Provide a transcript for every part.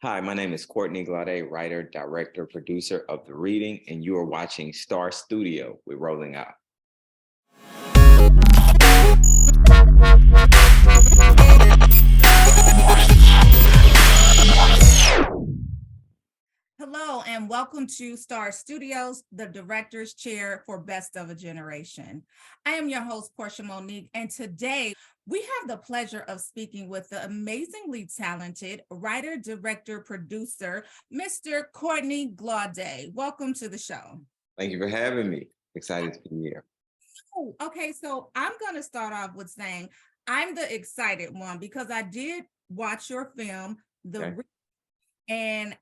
Hi, my name is Courtney Glaude, writer, director, producer of The Reading, and you are watching Star Studio with Rolling Out. Hello and welcome to Star Studios, the director's chair for Best of a Generation. I am your host, Portia Monique, and today we have the pleasure of speaking with the amazingly talented writer, director, producer, Mr. Courtney Glaude. Welcome to the show. Thank you for having me. Excited to be here. Oh, okay, so I'm going to start off with saying I'm the excited one because I did watch your film, Okay. And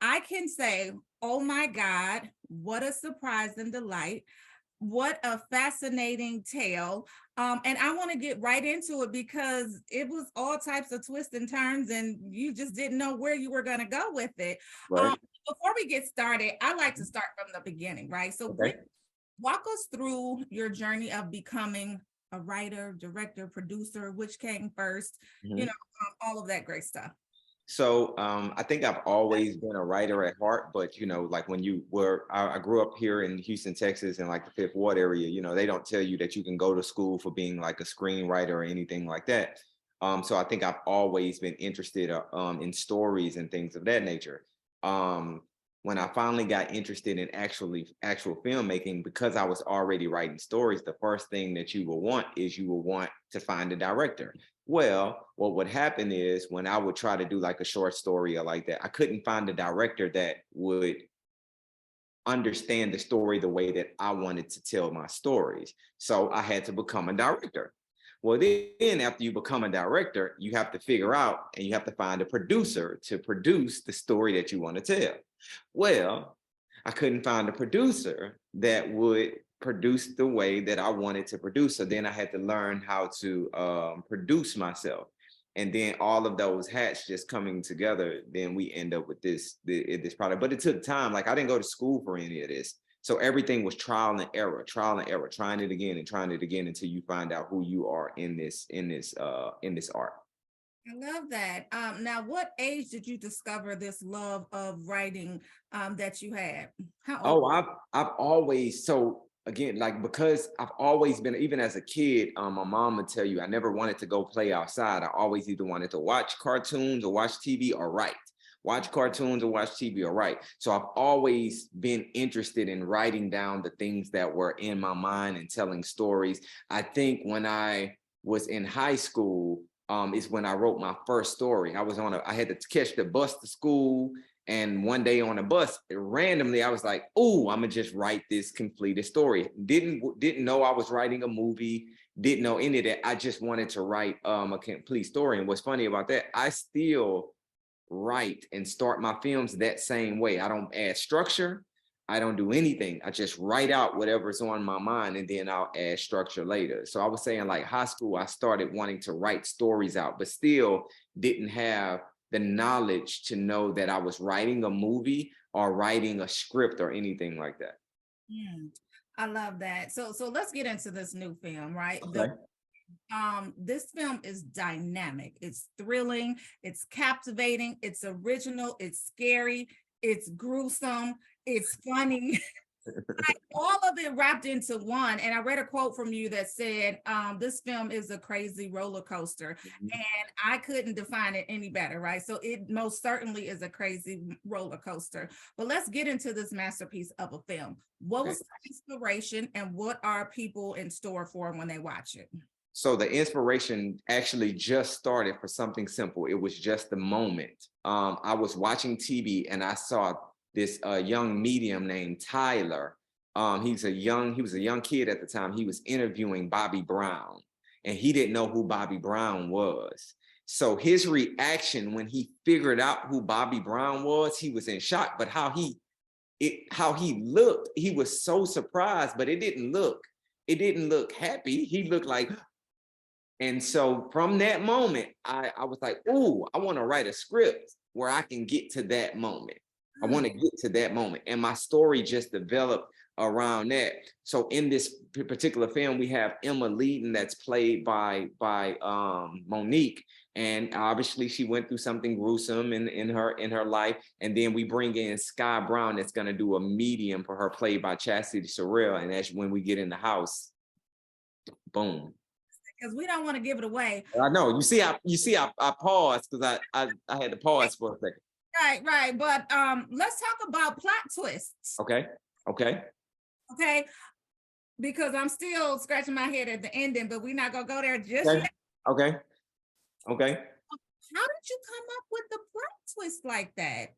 I can say, oh my God, what a surprise and delight. What a fascinating tale. And I want to get right into it because it was all types of twists and turns, and you just didn't know where you were going to go with it. Right. Before we get started, I like to start from the beginning, right? So Okay. walk us through your journey of becoming a writer, director, producer, which came first, Mhm. all of that great stuff. So I think I've always been a writer at heart, but like when I grew up here in Houston, Texas, in like the Fifth Ward area. They don't tell you that you can go to school for being like a screenwriter or anything like that. So I think I've always been interested in stories and things of that nature. Um, when I finally got interested in actual filmmaking, because I was already writing stories, the first thing that you will want to find a director. Well, what would happen is when I would try to do like a short story or like that, I couldn't find a director that would understand the story the way that I wanted to tell my stories. So I had to become a director. Well, then after you become a director, you have to figure out and you have to find a producer to produce the story that you want to tell. Well, I couldn't find a producer that would produce the way that I wanted to produce. So then I had to learn how to produce myself. And then all of those hats just coming together, then we end up with this product. But it took time. Like I didn't go to school for any of this. So everything was trial and error, trying it again and trying it again until you find out who you are in this art. I love that. Now, what age did you discover this love of writing that you had? How old? Oh, I've always so again, like because I've always been, even as a kid, my mom would tell you I never wanted to go play outside. I always either wanted to watch cartoons or watch TV or write. Watch cartoons or watch TV or write. So I've always been interested in writing down the things that were in my mind and telling stories. I think when I was in high school, is when I wrote my first story. I had to catch the bus to school. And one day on a bus, randomly, I was like, "Oh, I'm gonna just write this completed story." Didn't know I was writing a movie. Didn't know any of that. I just wanted to write a complete story. And what's funny about that, I still write and start my films that same way. I don't add structure. I don't do anything. I just write out whatever's on my mind, and then I'll add structure later. So I was saying, like high school, I started wanting to write stories out, but still didn't have the knowledge to know that I was writing a movie or writing a script or anything like that. Mm, I love that. So let's get into this new film, right? Okay. This film is dynamic. It's thrilling. It's captivating. It's original. It's scary. It's gruesome. It's funny. All of it wrapped into one. And I read a quote from you that said, this film is a crazy roller coaster. Mhm. And I couldn't define it any better, right? So it most certainly is a crazy roller coaster. But let's get into this masterpiece of a film. What Okay. was the inspiration and what are people in store for when they watch it? So the inspiration actually just started for something simple. It was just the moment. I was watching TV and I saw this young medium named Tyler. He was a young kid at the time. He was interviewing Bobby Brown, and he didn't know who Bobby Brown was. So his reaction when he figured out who Bobby Brown was, he was in shock. But how he looked, he was so surprised. But it didn't look happy. He looked like, and so from that moment, I was like, "Ooh, I want to write a script where I can get to that moment. I want to get to that moment." And my story just developed around that. So in this particular film, we have Emma Leedon that's played by Monique, and obviously she went through something gruesome in her life. And then we bring in Sky Brown that's going to do a medium for her, played by Chastity Sorrell. And that's when we get in the house. Boom. Because we don't want to give it away. I know. You see, I paused because I had to pause for a second. Right. But let's talk about plot twists. Okay. Because I'm still scratching my head at the ending, but we're not gonna go there just yet. Okay. How did you come up with the plot twist like that?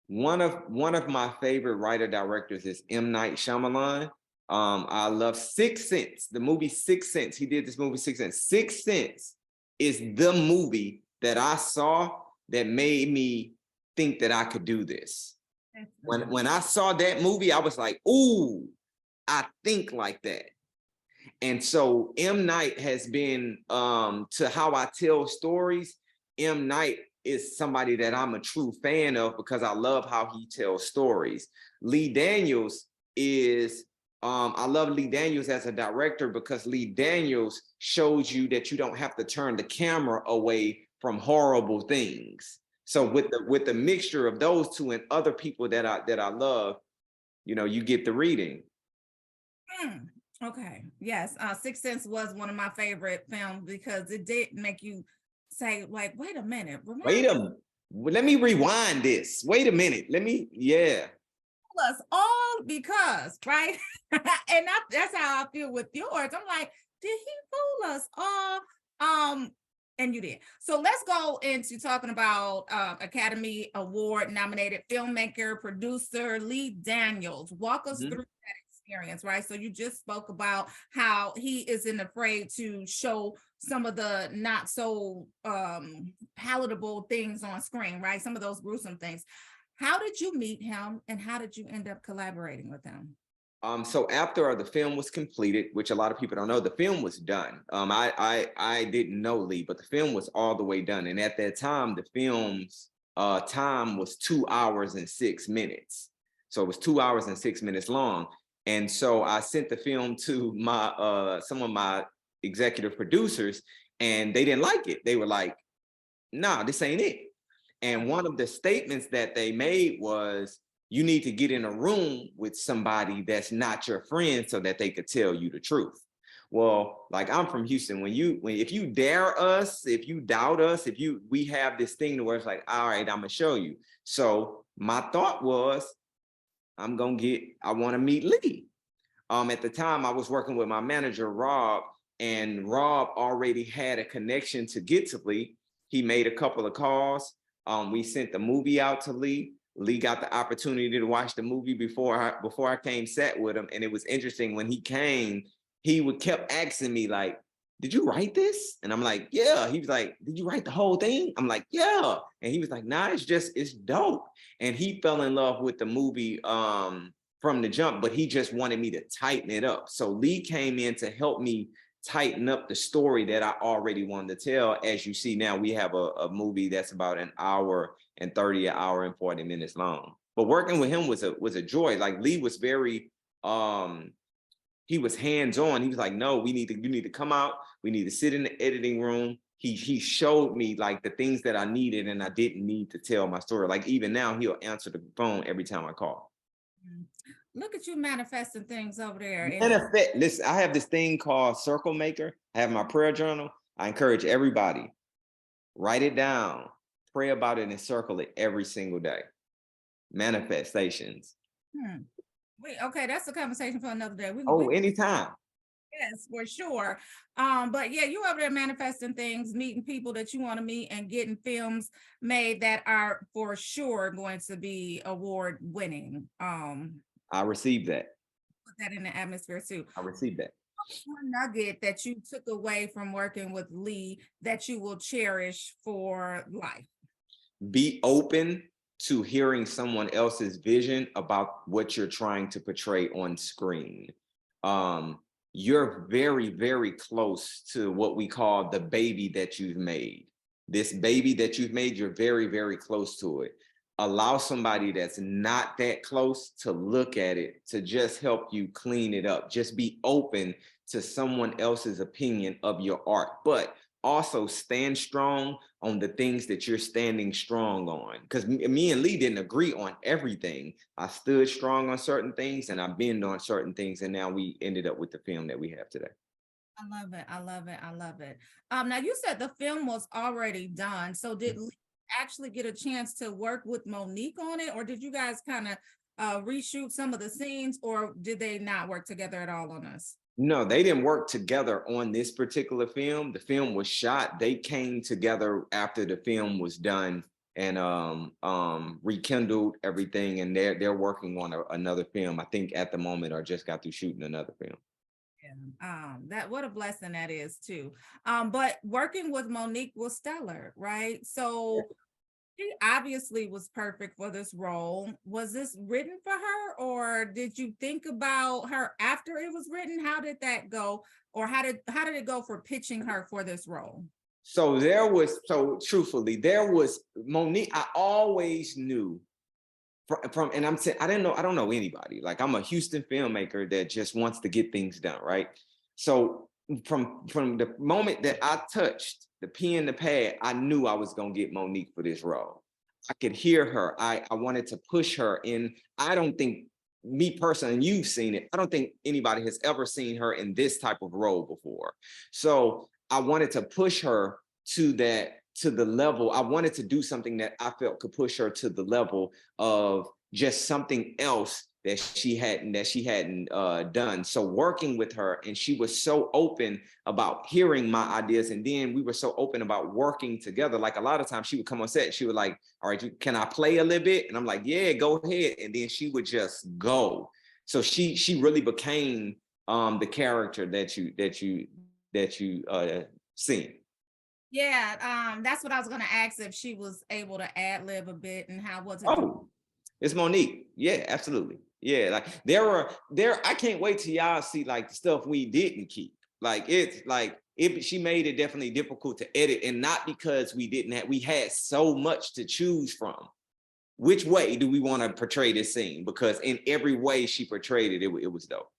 One of my favorite writer directors is M. Night Shyamalan. I love Sixth Sense, the movie Sixth Sense. He did this movie Sixth Sense. Sixth Sense is the movie that I saw that made me think that I could do this. When I saw that movie, I was like, ooh, I think like that. And so M. Night has been, to how I tell stories, M. Night is somebody that I'm a true fan of because I love how he tells stories. Lee Daniels is, I love Lee Daniels as a director because Lee Daniels shows you that you don't have to turn the camera away from horrible things. So with the mixture of those two and other people that I love, you get the reading. Okay. Yes. Sixth Sense was one of my favorite films because it did make you say, like, wait a minute. Let me rewind this. Wait a minute. Us all because, right? And that's how I feel with yours. I'm like, did he fool us all? And you did. So let's go into talking about Academy Award nominated filmmaker, producer Lee Daniels. Walk us through that experience, right? So you just spoke about how he isn't afraid to show some of the not so palatable things on screen, right? Some of those gruesome things. How did you meet him and how did you end up collaborating with him? So after the film was completed, which a lot of people don't know, the film was done. I didn't know Lee, but the film was all the way done. And at that time, the film's time was 2 hours and 6 minutes. So it was 2 hours and 6 minutes long. And so I sent the film to my some of my executive producers, and they didn't like it. They were like, "Nah, this ain't it." And one of the statements that they made was, you need to get in a room with somebody that's not your friend so that they could tell you the truth. Well, like, I'm from Houston. If you dare us, if you doubt us, we have this thing where it's like, all right, I'm gonna show you. So my thought was, I want to meet Lee. At the time I was working with my manager, Rob, and Rob already had a connection to get to Lee. He made a couple of calls. We sent the movie out to Lee. Lee got the opportunity to watch the movie before I came sat with him. And it was interesting, when he came, he kept asking me, like, did you write this? And I'm like, yeah. He was like, did you write the whole thing? I'm like, yeah. And he was like, nah, it's dope. And he fell in love with the movie from the jump, but he just wanted me to tighten it up. So Lee came in to help me tighten up the story that I already wanted to tell. As you see now, we have a movie that's about an hour and 30, an hour and 40 minutes long. But working with him was a joy. Like, Lee was very, he was hands-on. He was like, no, you need to come out. We need to sit in the editing room. He showed me like the things that I needed, and I didn't need to tell my story. Like, even now, he'll answer the phone every time I call. Look at you manifesting things over there. Listen, I have this thing called Circle Maker. I have my prayer journal. I encourage everybody, write it down, pray about it, and circle it every single day. Manifestations. Wait, okay, that's a conversation for another day. Anytime. Yes, for sure. But yeah, you over there manifesting things, meeting people that you want to meet, and getting films made that are for sure going to be award winning. I received that. Put that in the atmosphere too. I received that. One nugget that you took away from working with Lee that you will cherish for life? Be open to hearing someone else's vision about what you're trying to portray on screen. You're very, very close to what we call the baby that you've made. This baby that you've made, you're very, very close to it. allow somebody that's not that close to look at it, to just help you clean it up. Just be open to someone else's opinion of your art, but also stand strong on the things that you're standing strong on. Because me and Lee didn't agree on everything. I stood strong on certain things and I bend on certain things. And now we ended up with the film that we have today. I love it. I love it. I love it. Now you said the film was already done. So did Lee actually get a chance to work with Monique on it, or did you guys kind of reshoot some of the scenes, or did they not work together at all on this? No, they didn't work together on this particular film. The film was shot. They came together after the film was done and rekindled everything. And they're working on another film, I think at the moment, or just got through shooting another film. That what a blessing that is too. But working with Monique was stellar, right? So she obviously was perfect for this role. Was this written for her, or did you think about her after it was written? How did that go? Or how did it go for pitching her for this role? So truthfully, there was Monique. I always knew from and I'm saying I don't know anybody. Like, I'm a Houston filmmaker that just wants to get things done, right? So from the moment that I touched the pen, the pad, I knew I was gonna get Monique for this role. I could hear her. I wanted to push her in. I don't think, me personally, and you've seen it, I don't think anybody has ever seen her in this type of role before. So I wanted to push her to the level. I wanted to do something that I felt could push her to the level of just something else that she hadn't done. So working with her, and she was so open about hearing my ideas, and then we were so open about working together. Like, a lot of times she would come on set, she would like, all right, can I play a little bit? And I'm like, yeah, go ahead. And then she would just go. So she really became the character that you seen. Yeah, that's what I was gonna ask, if she was able to ad lib a bit, and how was it? Oh, it's Monique. Yeah, absolutely. Yeah, like I can't wait till y'all see like the stuff we didn't keep. Like, it's like she made it definitely difficult to edit, and not because we had so much to choose from. Which way do we want to portray this scene? Because in every way she portrayed it, it was dope.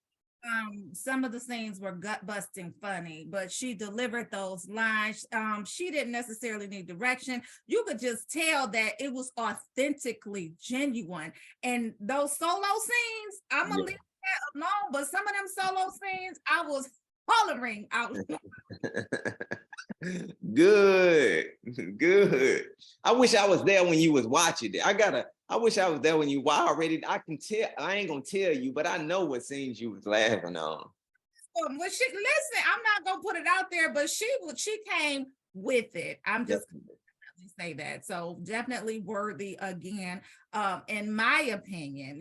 Some of the scenes were gut busting funny, but she delivered those lines. She didn't necessarily need direction. You could just tell that it was authentically genuine. And those solo scenes, I'm gonna leave that alone, but some of them solo scenes, I was hollering out. Good, good. I wish I was there when you was watching it. I wish I was there when you. Well, I can tell. I ain't gonna tell you, but I know what scenes you was laughing on. But she, listen, I'm not gonna put it out there, but she came with it. I'm just say that. So definitely worthy again, in my opinion,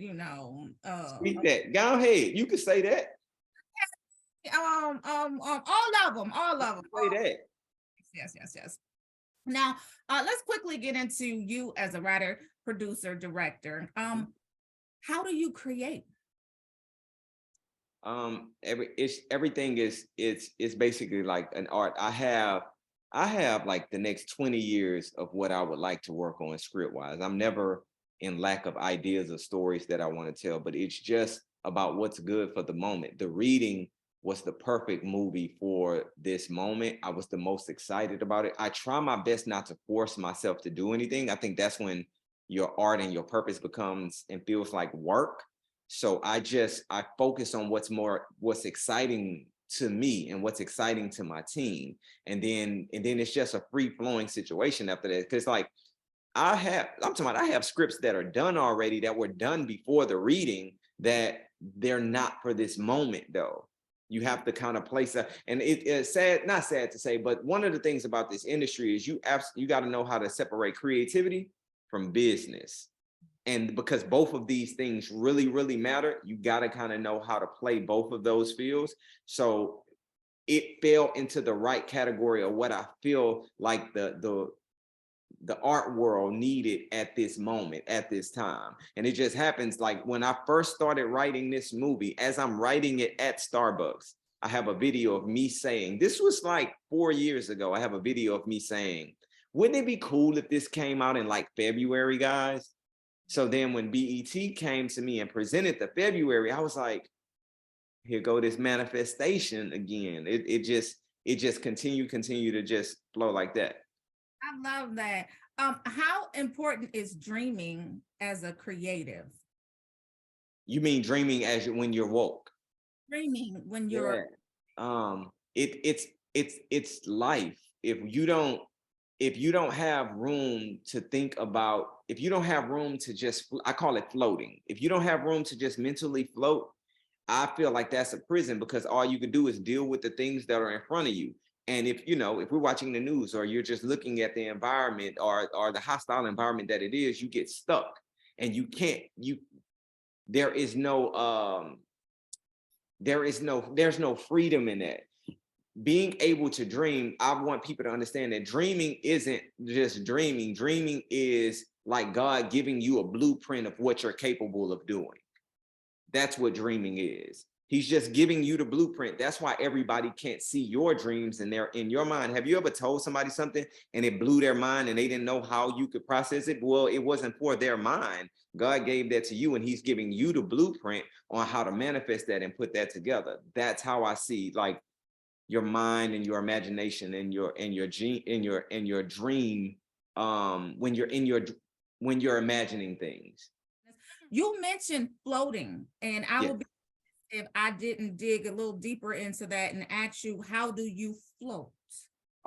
Speak that. Go ahead. You can say that. all of them. Say that. Yes, yes, yes. Now, let's quickly get into you as a writer, producer, director. How do you create? Everything is it's basically like an art. I have like the next 20 years of what I would like to work on script wise. I'm never in lack of ideas or stories that I want to tell, but it's just about what's good for the moment. The Reading was the perfect movie for this moment. I was the most excited about it. I try my best not to force myself to do anything. I think that's when your art and your purpose becomes and feels like work. So I focus on what's exciting to me and what's exciting to my team. And then it's just a free flowing situation after that. Cause like I have scripts that are done already, that were done before the Reading, that they're not for this moment though. You have to kind of place that, and it's sad, not sad to say, but one of the things about this industry is you got to know how to separate creativity from business. And because both of these things really, really matter, you got to kind of know how to play both of those fields. So it fell into the right category of what I feel like the art world needed at this moment, at this time. And it just happens, like when I first started writing this movie, as I'm writing it at Starbucks, I have a video of me saying, this was like 4 years ago. I have a video of me saying, wouldn't it be cool if this came out in like February, guys? So then when BET came to me and presented the February, I was like, here go this manifestation again. It just continue to just flow like that. I love that. How important is dreaming as a creative? You mean dreaming as when you're woke? Dreaming when you're Yeah. It's life. If you don't have room to think about, if you don't have room to just, I call it floating. If you don't have room to just mentally float, I feel like that's a prison, because all you can do is deal with the things that are in front of you. And if we're watching the news, or you're just looking at the environment, or the hostile environment that it is, you get stuck, and you can't, there is no there's no freedom in that. Being able to dream, I want people to understand that dreaming isn't just dreaming. Dreaming is like God giving you a blueprint of what you're capable of doing. That's what dreaming is. He's just giving you the blueprint. That's why everybody can't see your dreams, and they're in your mind. Have you ever told somebody something and it blew their mind and they didn't know how you could process it? Well, it wasn't for their mind. God gave that to you, and he's giving you the blueprint on how to manifest that and put that together. That's how I see, like, your mind and your imagination and your gene in your dream, when you're imagining things. You mentioned floating, and I Yeah. will be if I didn't dig a little deeper into that and ask you, how do you float?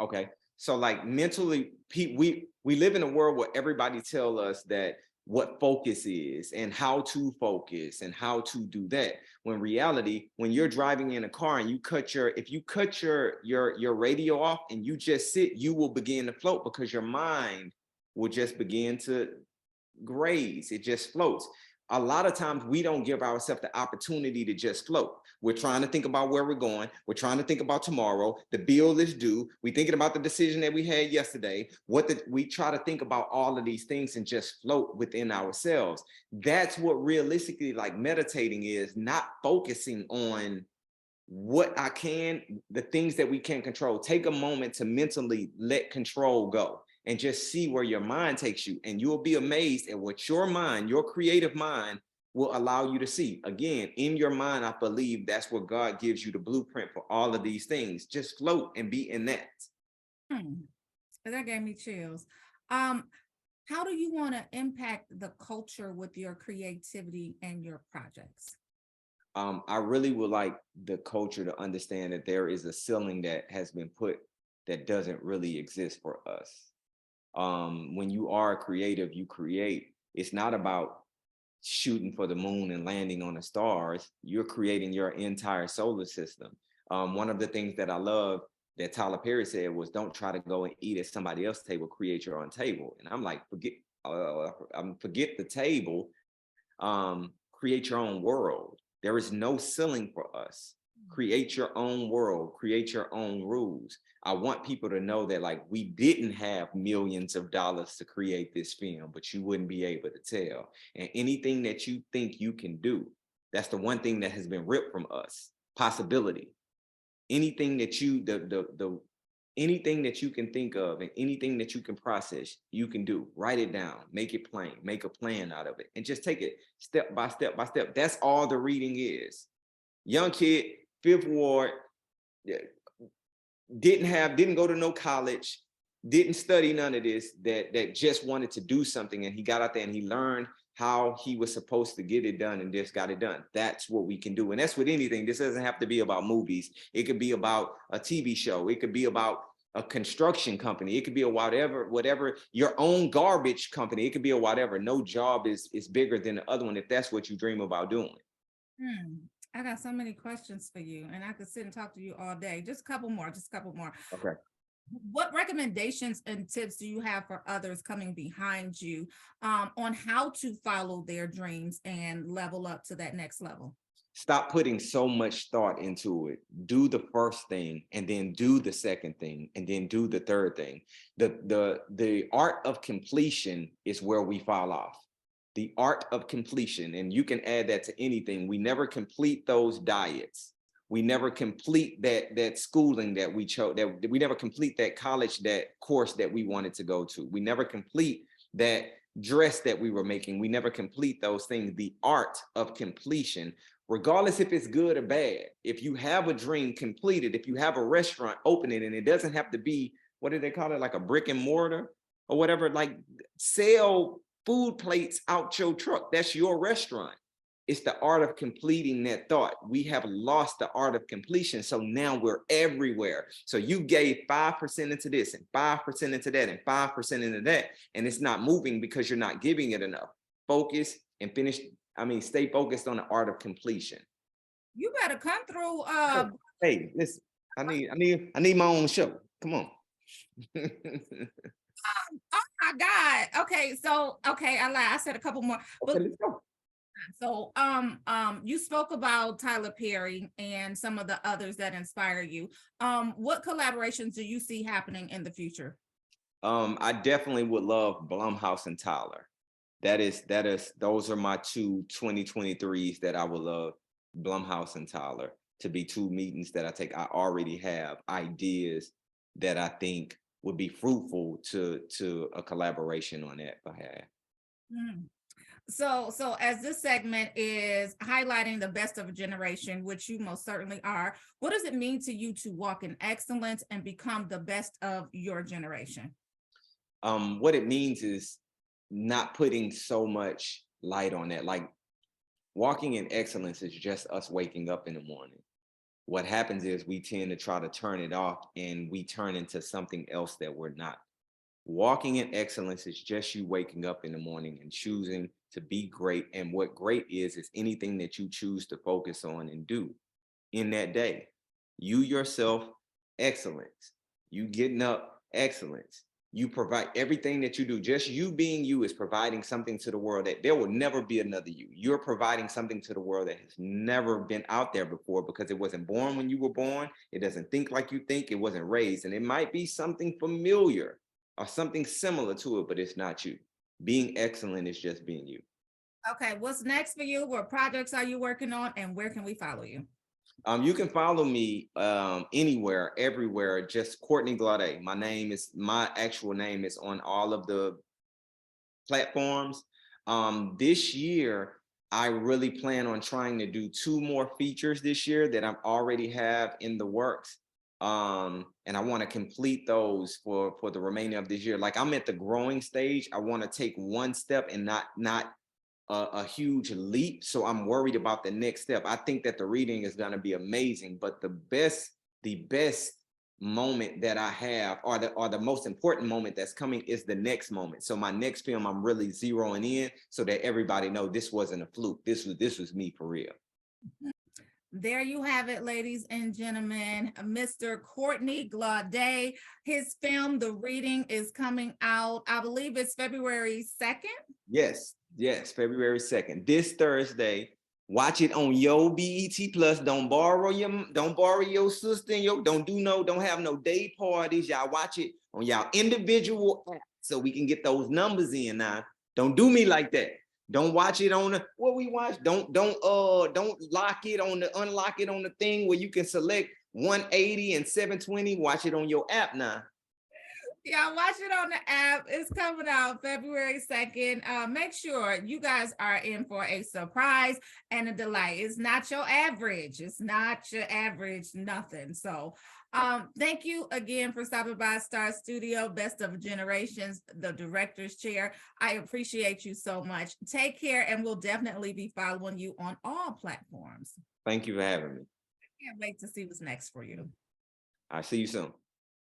Okay. So like mentally, we live in a world where everybody tell us that what focus is and how to focus and how to do that. When reality, when you're driving in a car and if you cut your radio off and you just sit, you will begin to float, because your mind will just begin to graze. It just floats. A lot of times we don't give ourselves the opportunity to just float. We're trying to think about where we're going. We're trying to think about tomorrow. The bill is due. We're thinking about the decision that we had yesterday. We try to think about all of these things and just float within ourselves. That's what realistically, like, meditating is, not focusing on the things that we can't control. Take a moment to mentally let control go and just see where your mind takes you. And you'll be amazed at what your creative mind will allow you to see. Again, in your mind, I believe that's where God gives you the blueprint for all of these things. Just float and be in that. Hmm. That gave me chills. Um, how do you want to impact the culture with your creativity and your projects? I really would like the culture to understand that there is a ceiling that has been put that doesn't really exist for us. When you are a creative, you create. It's not about shooting for the moon and landing on the stars. You're creating your entire solar system. One of the things that I love that Tyler Perry said was, "Don't try to go and eat at somebody else's table. Create your own table." And I'm like, forget the table. Create your own world. There is no ceiling for us. Create your own world, create your own rules. I want people to know that, like, we didn't have millions of dollars to create this film, but you wouldn't be able to tell. And anything that you think you can do, that's the one thing that has been ripped from us: possibility. Anything that the anything that you can think of and anything that you can process, you can do. Write it down, make it plain, make a plan out of it, and just take it step by step by step. That's all the reading is. Young kid, Fifth Ward, yeah, didn't go to no college, didn't study none of this, that just wanted to do something, and he got out there and he learned how he was supposed to get it done and just got it done. That's what we can do. And that's with anything. This doesn't have to be about movies. It could be about a TV show. It could be about a construction company. It could be a whatever, your own garbage company. It could be a whatever. No job is bigger than the other one if that's what you dream about doing. Hmm. I got so many questions for you, and I could sit and talk to you all day. Just a couple more, just a couple more. Okay. What recommendations and tips do you have for others coming behind you, on how to follow their dreams and level up to that next level? Stop putting so much thought into it. Do the first thing, and then do the second thing, and then do the third thing. The art of completion is where we fall off. The art of completion, and you can add that to anything. We never complete those diets. We never complete that schooling that we chose. That we never complete that college, that course that we wanted to go to. We never complete that dress that we were making. We never complete those things. The art of completion, regardless if it's good or bad. If you have a dream, complete it. If you have a restaurant, open it. And it doesn't have to be, what do they call it? Like a brick and mortar or whatever. Like sell food plates out your truck. That's your restaurant. It's the art of completing that thought. We have lost the art of completion. So now we're everywhere. So you gave 5% into this and 5% into that and 5% into that. And it's not moving because you're not giving it enough. Focus and finish. Stay focused on the art of completion. You better come through. Hey, listen, I need my own show. Come on. Oh my God. Okay, so okay, I lied. I said a couple more. But Okay, let's go. so you spoke about Tyler Perry and some of the others that inspire you. What collaborations do you see happening in the future? I definitely would love Blumhouse and Tyler. Those are my two 2023s that I would love, Blumhouse and Tyler, to be two meetings that I take. I already have ideas that I think would be fruitful to a collaboration on that behalf. Mm. So as this segment is highlighting the best of a generation, which you most certainly are, what does it mean to you to walk in excellence and become the best of your generation? What it means is not putting so much light on that. Like walking in excellence is just us waking up in the morning. What happens is we tend to try to turn it off and we turn into something else that we're not. Walking in excellence is just you waking up in the morning and choosing to be great. And what great is anything that you choose to focus on and do in that day. You yourself, excellence. You getting up, excellence. You provide everything that you do. Just you being you is providing something to the world that there will never be another you. You're providing something to the world that has never been out there before because it wasn't born when you were born. It doesn't think like you think. It wasn't raised. And it might be something familiar or something similar to it, but it's not you. Being excellent is just being you. Okay, what's next for you? What projects are you working on, and where can we follow you? You can follow me anywhere, everywhere. Just Courtney Glaude. My actual name is on all of the platforms. This year, I really plan on trying to do two more features this year that I already have in the works. And I want to complete those for the remainder of this year. Like I'm at the growing stage. I want to take one step and not a huge leap. So I'm worried about the next step. I think that the reading is going to be amazing, but the best moment that I have, or the most important moment that's coming, is the next moment. So my next film, I'm really zeroing in so that everybody know this wasn't a fluke. This was me for real. There you have it, ladies and gentlemen. Mr. Courtney Glaude. His film, The Reading, is coming out. I believe it's February 2nd. Yes, February 2nd. This Thursday. Watch it on your BET Plus. Don't borrow your sister and don't have no day parties. Y'all watch it on y'all individual app so we can get those numbers in now. Don't do me like that. Don't watch it on the what we watch. Don't unlock it on the thing where you can select 180 and 720. Watch it on your app now. Yeah, watch it on the app. It's coming out February 2nd. Make sure you guys are in for a surprise and a delight. It's not your average. It's not your average nothing. So thank you again for stopping by Star Studio, Best of Generations, the director's chair. I appreciate you so much. Take care, and we'll definitely be following you on all platforms. Thank you for having me. Can't wait to see what's next for you. I'll see you soon.